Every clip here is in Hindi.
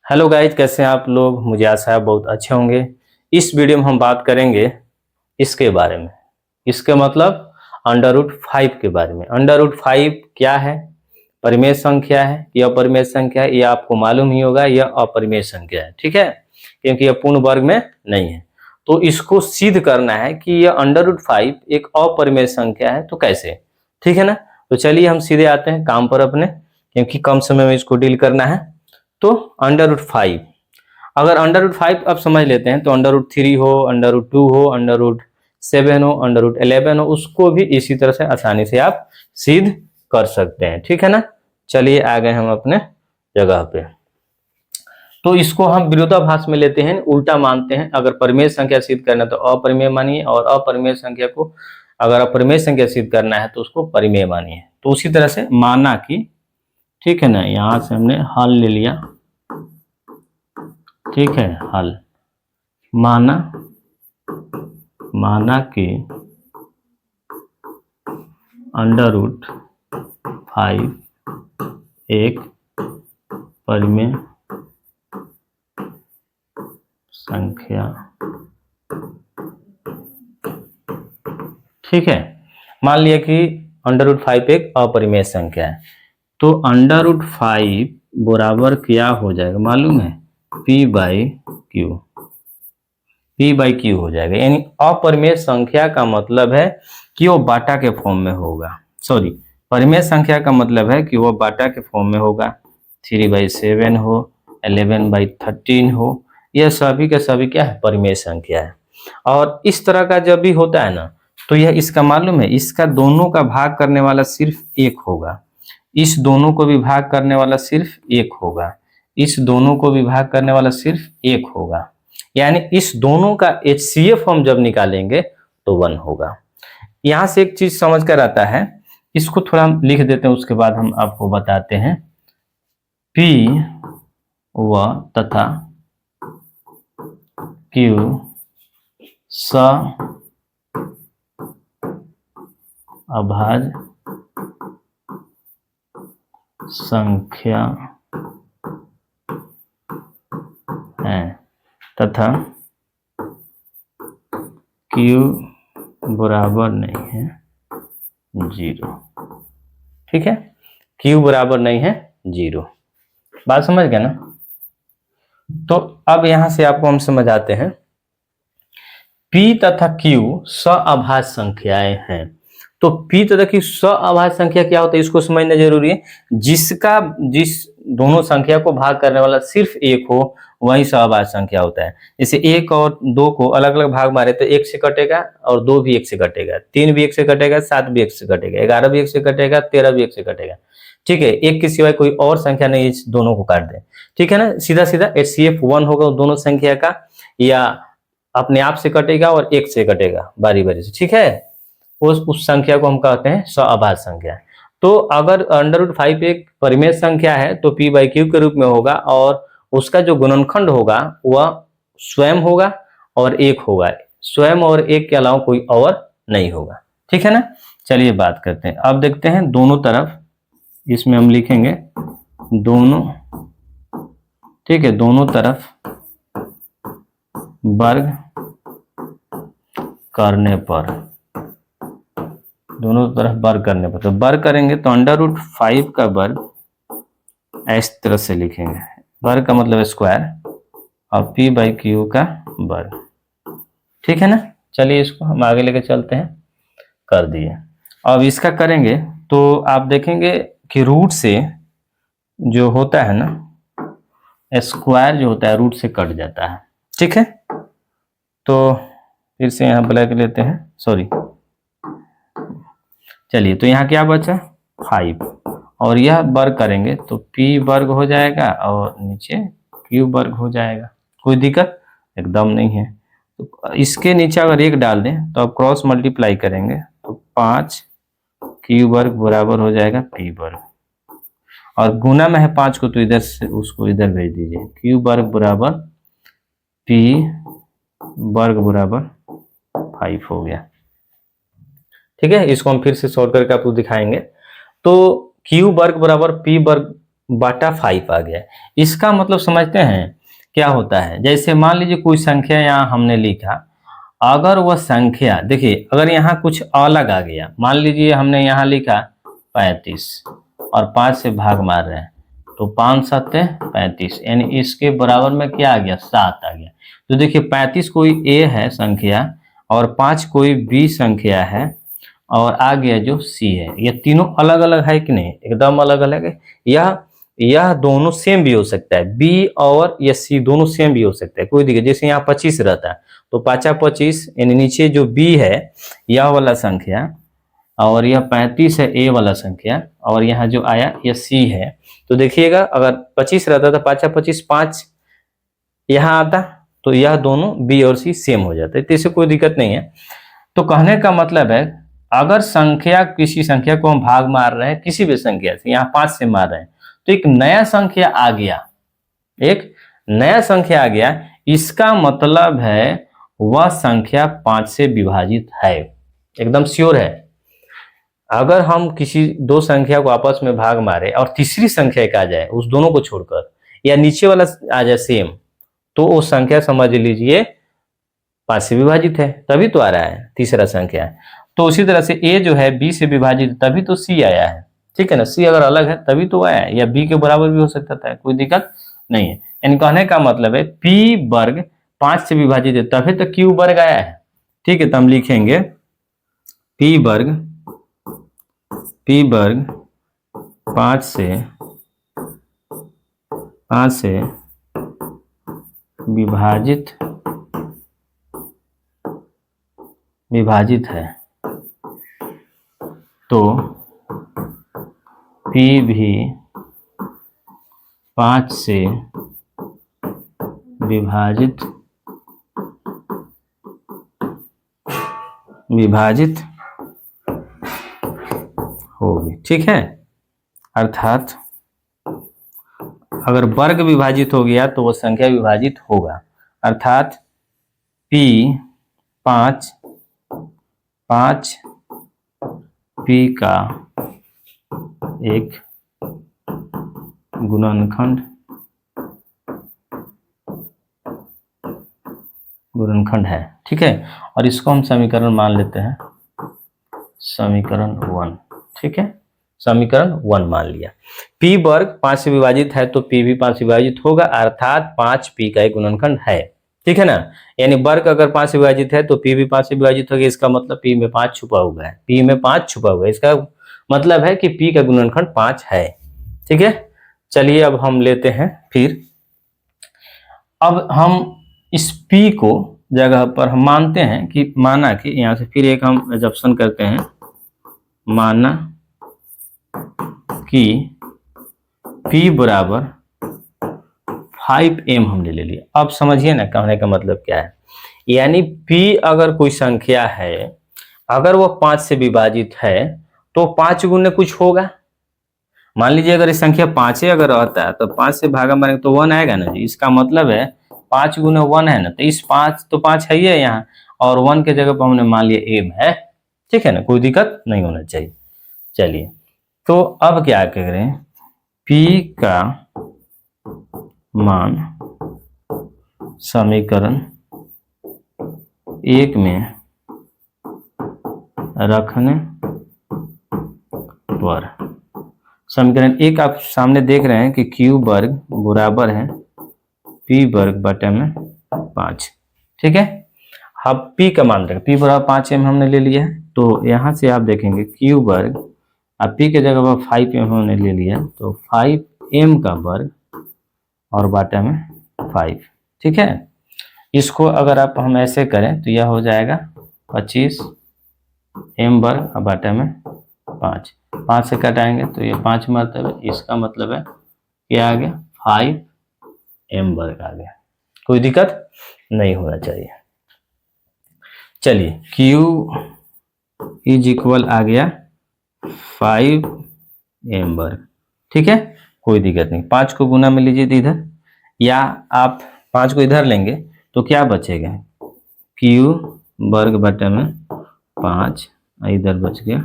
हेलो गाइज, कैसे हैं आप लोग। मुझे आशा है बहुत अच्छे होंगे। इस वीडियो में हम बात करेंगे इसके बारे में, इसके मतलब अंडर रूट 5 के बारे में। अंडर रूट 5 क्या है, परिमेय संख्या है, यह अपरिमेय संख्या है, यह आपको मालूम ही होगा, यह अपरिमेय संख्या है। ठीक है, क्योंकि यह पूर्ण वर्ग में नहीं है। तो इसको सिद्ध करना है कि यह अंडर रूट 5 एक अपरिमेय संख्या है। तो कैसे, ठीक है ना। तो चलिए हम सीधे आते हैं काम पर अपने, क्योंकि कम समय में इसको डील करना है। तो अंडर रूट 5, अगर अंडर रूट 5 अब समझ लेते हैं तो अंडर रूट 3 हो, अंडर रूट 2 हो, अंडर रूट 7 हो, अंडर रूट 11 हो, उसको भी इसी तरह से आसानी से आप सिद्ध कर सकते हैं। ठीक है ना। चलिए आ गए हम अपने जगह पे। तो इसको हम विरोधाभास में लेते हैं, उल्टा मानते हैं। अगर परिमेय संख्या सिद्ध करना है तो अपरिमेय मानिए, और अपरिमेय संख्या को अगर अपरिमेय संख्या सिद्ध करना है तो उसको परिमेय मानिए। तो उसी तरह से माना कि, ठीक है ना, यहां से हमने हल ले लिया। ठीक है, हल माना कि अंडर रूट 5 एक परिमेय संख्या। ठीक है, मान लिया कि अंडर रूट 5 एक अपरिमेय संख्या है। तो अंडर रूट 5 बराबर क्या हो जाएगा मालूम है, P by Q. P by Q हो जाएगा। यानी अपरिमेय संख्या का मतलब है कि वो बाटा के फॉर्म में होगा। सॉरी, परिमेय संख्या का मतलब है कि वो बाटा के फॉर्म में होगा। 3/7 हो, 11/13 हो, यह सभी के सभी क्या है, परिमेय संख्या है। और इस तरह का जब भी होता है ना, तो यह इसका मालूम है, इसका दोनों का भाग करने वाला सिर्फ एक होगा। इस दोनों को भी भाग करने वाला सिर्फ एक होगा। इस दोनों को भी भाग करने वाला सिर्फ एक होगा। यानी इस दोनों का HCF हम जब निकालेंगे तो 1 होगा। यहां से एक चीज समझ कर आता है, इसको थोड़ा हम लिख देते हैं, उसके बाद हम आपको बताते हैं। P व तथा Q अभाज्य संख्या है तथा Q बराबर नहीं है 0। ठीक है, Q बराबर नहीं है 0। बात समझ गए ना। तो अब यहां से आपको हम समझाते हैं, P तथा Q सअभाज्य संख्याएं हैं। तो P तथा Q सअभाज्य संख्या क्या होता है, इसको समझना जरूरी है। जिस दोनों संख्या को भाग करने वाला सिर्फ एक हो, वही सअभाज्य संख्या होता है। जैसे 1 और 2 को अलग अलग भाग मारे तो 1 से कटेगा, और 2 भी 1 से कटेगा, 3 भी 1 से कटेगा, 7 भी 1 से कटेगा, 11 भी 1 से कटेगा, 13 भी 1 से कटेगा। ठीक है, एक के सिवाय कोई और संख्या नहीं इस दोनों को काट दे। ठीक है ना, सीधा सीधा HCF 1 होगा दोनों संख्या का, या अपने आप से कटेगा और 1 से कटेगा बारी बारी से। ठीक है, उस संख्या को हम कहते हैं सअभाज्य संख्या। तो अगर अंडर रूट 5 एक परिमेय संख्या है तो P बाई क्यू के रूप में होगा, और उसका जो गुणनखंड होगा वह स्वयं होगा और 1 होगा। स्वयं और 1 के अलावा कोई और नहीं होगा। ठीक है ना। चलिए बात करते हैं, अब देखते हैं दोनों तरफ, इसमें हम लिखेंगे दोनों। ठीक है, दोनों तरफ वर्ग करने पर, दोनों तरफ वर्ग करने पर, तो वर्ग करेंगे तो अंडर रूट 5 का वर्ग इस तरह से लिखेंगे, वर्ग का मतलब स्क्वायर, और P बाई क्यू का वर्ग। ठीक है ना। चलिए इसको हम आगे लेके चलते हैं, कर दिए। अब इसका करेंगे तो आप देखेंगे कि रूट से जो होता है ना, स्क्वायर जो होता है रूट से कट जाता है। ठीक है, तो फिर से यहाँ ब्लैक लेते हैं, सॉरी। चलिए, तो यहाँ क्या बचा 5, और यह वर्ग करेंगे तो P वर्ग हो जाएगा और नीचे Q वर्ग हो जाएगा। कोई दिक्कत एकदम नहीं है। तो इसके नीचे अगर 1 डाल दें तो अब क्रॉस मल्टीप्लाई करेंगे तो 5 Q वर्ग बराबर हो जाएगा P वर्ग, और गुना में है 5 को तो इधर से उसको इधर भेज दीजिए। Q वर्ग बराबर P वर्ग बराबर 5 हो गया। ठीक है, इसको हम फिर से सॉल्व करके आपको दिखाएंगे। तो Q वर्ग बराबर P वर्ग बटा 5 आ गया। इसका मतलब समझते हैं क्या होता है। जैसे मान लीजिए कोई संख्या यहाँ हमने लिखा, अगर वह संख्या देखिए अगर यहाँ कुछ अलग आ गया, मान लीजिए हमने यहाँ लिखा 35 और 5 से भाग मार रहे हैं, तो 5 सत्ते 35, यानी इसके बराबर में क्या आ गया, 7 आ गया। तो देखिए 35 कोई ए है संख्या और 5 कोई बी संख्या है और आ गया जो सी है। ये तीनों अलग अलग है कि नहीं, एकदम अलग अलग है। यह दोनों सेम भी हो सकता है, बी और या सी दोनों सेम भी हो सकता है, कोई दिक्कत। जैसे यहाँ 25 रहता है तो 25 यानी नीचे जो बी है यह वाला संख्या और यह 35 है ए वाला संख्या और यहाँ जो आया यह सी है। तो देखिएगा अगर 25 रहता तो 25 5 यहाँ आता तो यह दोनों बी और सी सेम हो जाता है, तो इससे कोई दिक्कत नहीं है। तो कहने का मतलब है अगर संख्या किसी संख्या को हम भाग मार रहे हैं किसी भी संख्या से, यहाँ 5 से मार रहे हैं, तो एक नया संख्या आ गया, एक नया संख्या आ गया, इसका मतलब है वह संख्या 5 से विभाजित है, एकदम श्योर है। अगर हम किसी दो संख्या को आपस में भाग मारे और तीसरी संख्या एक आ जाए उस दोनों को छोड़कर, या नीचे वाला आ जाए सेम, तो वो संख्या समझ लीजिए 5 से विभाजित है, तभी तो आ रहा है तीसरा संख्या। तो उसी तरह से ए जो है बी से विभाजित, तभी तो सी आया है, ठीक है ना। सी अगर अलग है तभी तो आया है, या बी के बराबर भी हो सकता था, कोई दिक्कत नहीं है। यानी कहने का मतलब है पी वर्ग 5 से विभाजित है तभी तो क्यू वर्ग आया है, ठीक है। तो हम लिखेंगे पी वर्ग 5 से विभाजित है, तो P भी 5 से विभाजित होगी, ठीक है। अर्थात अगर वर्ग विभाजित हो गया तो वह संख्या विभाजित होगा, अर्थात P 5 P का एक गुणनखंड है, ठीक है। और इसको हम समीकरण मान लेते हैं, समीकरण 1, ठीक है। समीकरण 1 मान लिया। P वर्ग 5 से विभाजित है तो P भी 5 से विभाजित होगा, अर्थात 5 P का एक गुणनखंड है, ठीक है ना। यानी वर्ग अगर 5 से विभाजित है तो P भी 5 से विभाजित होगा, इसका मतलब P में 5 छुपा हुआ है, P में 5 छुपा हुआ है, इसका मतलब है कि P का गुणनखंड 5 है, ठीक है। चलिए अब हम लेते हैं फिर, अब हम इस P को जगह पर हम मानते हैं कि माना कि यहाँ से फिर एक हम एजम्पशन करते हैं, माना कि P बराबर 5m हमने ले लिया। अब समझिए ना कहने का मतलब क्या है। यानी P अगर कोई संख्या है, अगर वह 5 से विभाजित है तो 5 गुने कुछ होगा। मान लीजिए अगर इस संख्या 5 अगर रहता है तो 5 से भागा मारेंगे तो 1 आएगा ना जी। इसका मतलब है 5 गुने 1 है ना, तो इस 5 तो 5 है ही है यहाँ, और 1 के जगह पर हमने मान लिया m है, ठीक है ना, कोई दिक्कत नहीं होना चाहिए। चलिए तो अब क्या करें, P का मान समीकरण 1 में रखने पर, समीकरण 1 आप सामने देख रहे हैं कि Q वर्ग बराबर है P वर्ग बटे में 5, ठीक है। अब P का मान रखें, P बराबर 5m हमने ले लिया है, तो यहाँ से आप देखेंगे Q वर्ग, अब P के जगह पर 5m हमने ले लिया, तो 5m का वर्ग और बाटा में 5, ठीक है। इसको अगर आप हम ऐसे करें तो यह हो जाएगा 25m वर्ग और बाटा में 5 से कटाएंगे तो ये 5 मरतबे, इसका मतलब है क्या आ गया 5m वर्ग आ गया, कोई दिक्कत नहीं होना चाहिए। चलिए Q इज इक्वल आ गया 5m वर्ग, ठीक है, कोई दिक्कत नहीं। 5 को गुना में लीजिए इधर, या आप 5 को इधर लेंगे तो क्या बचेगा, Q वर्ग बटे में 5, इधर बच गया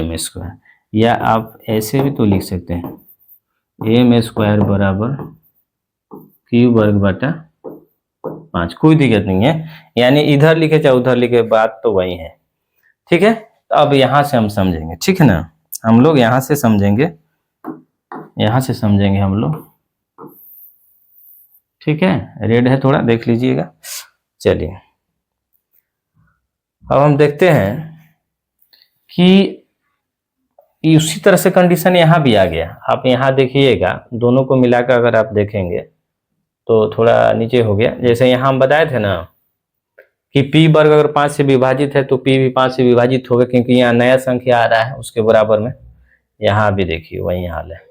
m स्क्वायर। या आप ऐसे भी तो लिख सकते हैं एम स्क्वायर बराबर क्यू वर्ग बटा 5, कोई दिक्कत नहीं है, यानी इधर लिखे चाहे उधर लिखे बात तो वही है। ठीक है, तो अब यहां से हम समझेंगे, ठीक है ना, हम लोग यहां से समझेंगे, यहां से समझेंगे हम लोग। ठीक है, रेड है थोड़ा, देख लीजिएगा। चलिए अब हम देखते हैं कि उसी तरह से कंडीशन यहाँ भी आ गया। आप यहाँ देखिएगा, दोनों को मिलाकर अगर आप देखेंगे तो थोड़ा नीचे हो गया। जैसे यहाँ हम बताए थे ना कि p वर्ग अगर 5 से विभाजित है तो p भी 5 से विभाजित होगा, क्योंकि यहाँ नया संख्या आ रहा है उसके बराबर में। यहाँ भी देखिए वही हाल है,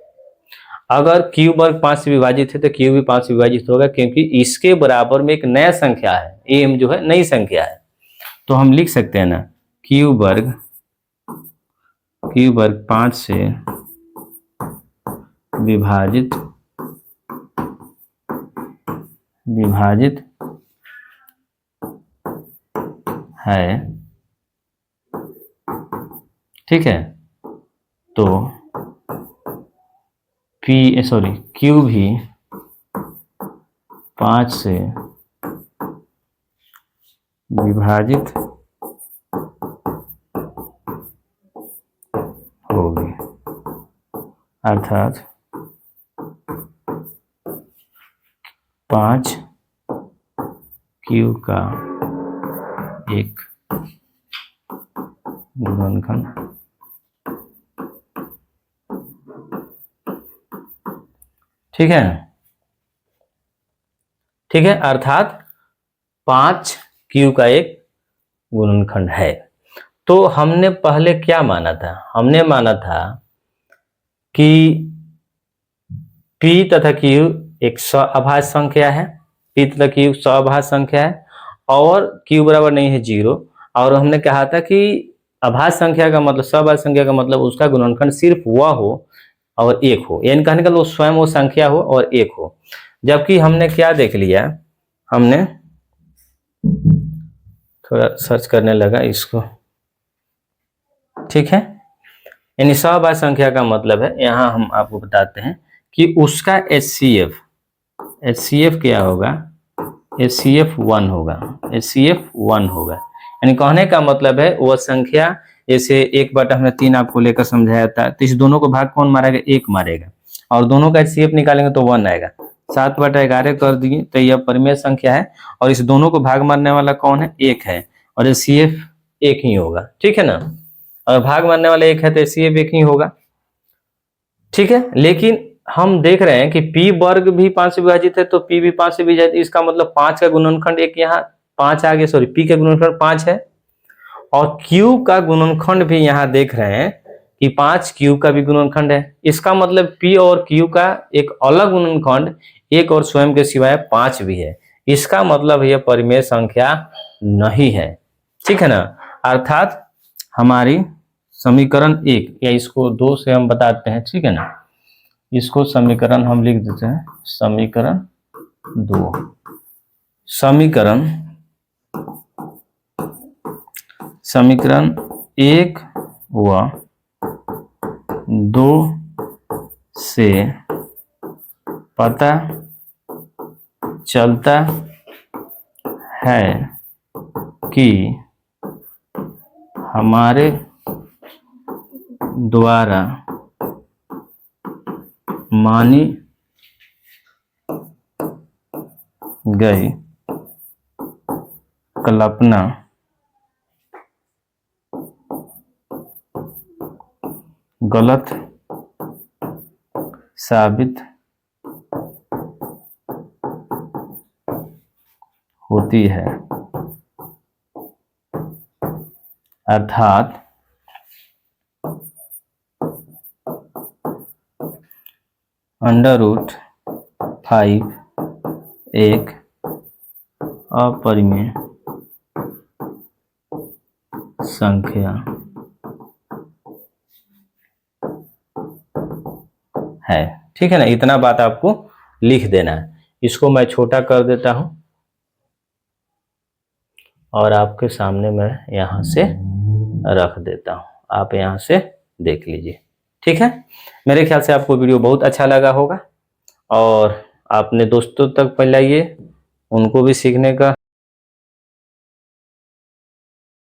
अगर q वर्ग 5 से विभाजित है तो q भी 5 से विभाजित होगा, क्योंकि इसके बराबर में एक नया संख्या है, m जो है नई संख्या है। तो हम लिख सकते हैं ना q वर्ग 5 से विभाजित है, ठीक है, तो q भी 5 से विभाजित होगी, अर्थात 5 q का एक गुणनखंड। ठीक है, ठीक है, अर्थात 5 q का एक गुणनखंड है। तो हमने पहले क्या माना था? हमने माना था कि p तथा q एक सअभाज्य संख्या है, p तथा q सअभाज्य संख्या है और q बराबर नहीं है 0। और हमने कहा था कि अभाज्य संख्या का मतलब, सअभाज्य संख्या का मतलब उसका गुणनखंड सिर्फ वह हो और एक हो, यानी कहने का वो स्वयं वो संख्या हो और एक हो। जबकि हमने क्या देख लिया, हमने थोड़ा सर्च करने लगा इसको, ठीक है, यानी सअभाज्य संख्या का मतलब है, यहाँ हम आपको बताते हैं कि उसका HCF क्या होगा, HCF 1 होगा, HCF 1 होगा। यानी कहने का मतलब है वह संख्या, जैसे 1/, हमने 3 आपको लेकर समझाया था, तो इस दोनों को भाग कौन मारेगा? 1 मारेगा, और दोनों का HCF निकालेंगे तो 1 आएगा। 7/11 कर दिए तो यह परिमेय संख्या है, और इस दोनों को भाग मारने वाला कौन है? 1 है, और HCF 1 ही होगा, ठीक है ना। और भाग मारने वाला 1 है तो HCF 1 ही होगा, ठीक है। लेकिन हम देख रहे हैं कि p वर्ग भी 5 से विभाजित है, तो p भी 5 से विभाजित, इसका मतलब 5 का गुणनखंड एक यहाँ 5 आ गया, सॉरी p का गुणनखंड 5 है, और q का गुणनखंड भी यहाँ देख रहे हैं कि 5 q का भी गुणनखंड है। इसका मतलब p और q का एक अलग गुणनखंड एक और स्वयं के सिवाय 5 भी है। इसका मतलब यह परिमेय संख्या नहीं है, ठीक है ना। अर्थात हमारी समीकरण 1, या इसको 2 से हम बताते हैं, ठीक है ना, इसको समीकरण हम लिख देते हैं, समीकरण 2। समीकरण 1 व 2 से पता चलता है कि हमारे द्वारा मानी गई कल्पना गलत साबित होती है। अर्थात √5 एक अपरिमेय संख्या है, ठीक है ना। इतना बात आपको लिख देना है। इसको मैं छोटा कर देता हूं और आपके सामने मैं यहां से रख देता हूं, आप यहां से देख लीजिए। ठीक है, मेरे ख्याल से आपको वीडियो बहुत अच्छा लगा होगा और आपने दोस्तों तक फैलाइए, उनको भी सीखने का